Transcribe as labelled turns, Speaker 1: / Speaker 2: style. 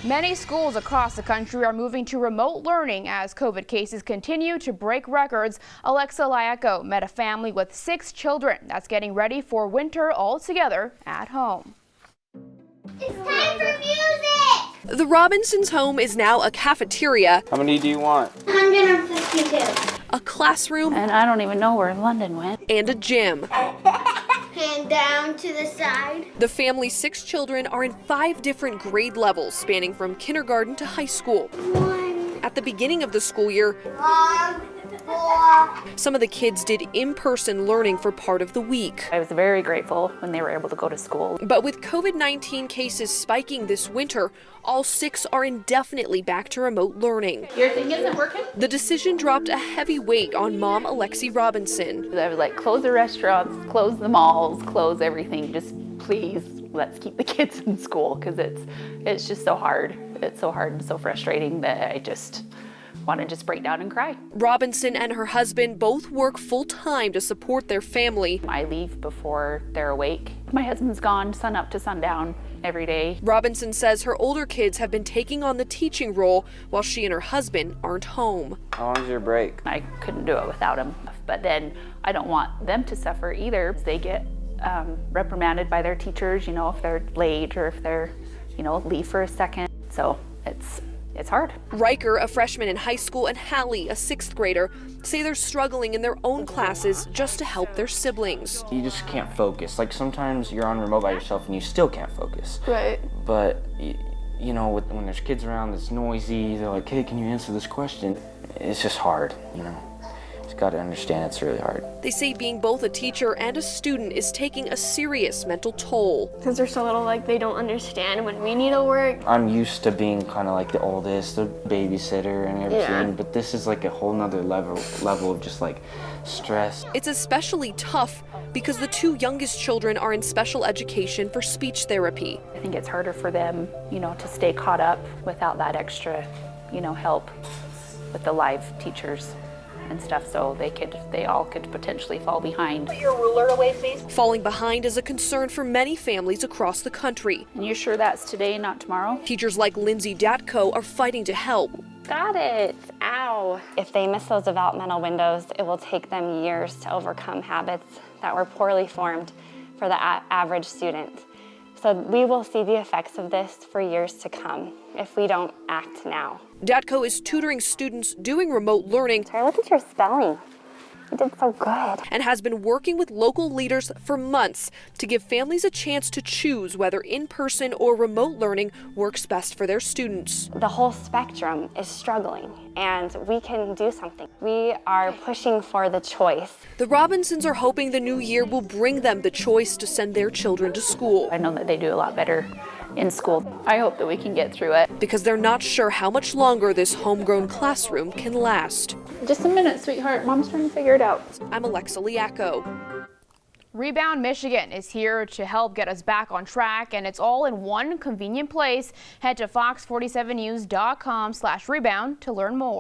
Speaker 1: Many schools across the country are moving to remote learning as COVID cases continue to break records. Alexa Liacko met a family with 6 children that's getting ready for winter all together at home.
Speaker 2: It's time for music!
Speaker 3: The Robinsons' home is now a cafeteria.
Speaker 4: How many do you want?
Speaker 2: 152.
Speaker 3: A classroom.
Speaker 5: And I don't even know where London went.
Speaker 3: And a gym.
Speaker 2: Hand down to the side.
Speaker 3: The family's 6 children are in 5 different grade levels, spanning from kindergarten to high school.
Speaker 2: 1,
Speaker 3: At the beginning of the school year,
Speaker 2: 4.
Speaker 3: some of the kids did in-person learning for part of the week.
Speaker 5: I was very grateful when they were able to go to school.
Speaker 3: But with COVID-19 cases spiking this winter, all 6 are indefinitely back to remote learning.
Speaker 5: Your thing isn't working?
Speaker 3: The decision dropped a heavy weight on mom Alexi Robinson.
Speaker 5: I was like, close the restaurants, close the malls, close everything. Just please, let's keep the kids in school because it's just so hard. It's so hard and so frustrating that I just want to just break down and cry.
Speaker 3: Robinson and her husband both work full-time to support their family.
Speaker 5: I leave before they're awake. My husband's gone sun up to sundown every day.
Speaker 3: Robinson says her older kids have been taking on the teaching role while she and her husband aren't home.
Speaker 4: How long's your break?
Speaker 5: I couldn't do it without him. But then I don't want them to suffer either. They get reprimanded by their teachers, if they're late or if they're, leave for a second. So it's hard.
Speaker 3: Riker, a freshman in high school, and Hallie, a 6th grader, say they're struggling in their own classes just to help their siblings.
Speaker 4: You just can't focus. Like sometimes you're on remote by yourself and you still can't focus.
Speaker 1: Right.
Speaker 4: But when there's kids around, it's noisy. They're like, hey, can you answer this question? It's just hard, Just got to understand it's really hard.
Speaker 3: They say being both a teacher and a student is taking a serious mental toll.
Speaker 6: Because they're so little, they don't understand when we need to work.
Speaker 4: I'm used to being kind of like the oldest, the babysitter and everything, but this is like a whole nother level of just like stress.
Speaker 3: It's especially tough because the 2 youngest children are in special education for speech therapy.
Speaker 5: I think it's harder for them, to stay caught up without that extra, help with the live teachers and stuff, so they all could potentially fall behind.
Speaker 3: Put your ruler away, please. Falling behind is a concern for many families across the country.
Speaker 5: And you're sure that's today, not tomorrow?
Speaker 3: Teachers like Liacko are fighting to help.
Speaker 7: Got it. Ow. If they miss those developmental windows, it will take them years to overcome habits that were poorly formed for the average student. So we will see the effects of this for years to come if we don't act now.
Speaker 3: Liacko is tutoring students doing remote learning.
Speaker 7: Sorry, look at your spelling. You did so good.
Speaker 3: And has been working with local leaders for months to give families a chance to choose whether in-person or remote learning works best for their students.
Speaker 7: The whole spectrum is struggling, and we can do something. We are pushing for the choice.
Speaker 3: The Robinsons are hoping the new year will bring them the choice to send their children to school.
Speaker 5: I know that they do a lot better in school. I hope that we can get through it.
Speaker 3: Because they're not sure how much longer this homegrown classroom can last.
Speaker 5: Just a minute, sweetheart. Mom's trying to figure it out.
Speaker 3: I'm Alexa Liacko.
Speaker 1: Rebound Michigan is here to help get us back on track, and it's all in one convenient place. Head to fox47news.com/rebound to learn more.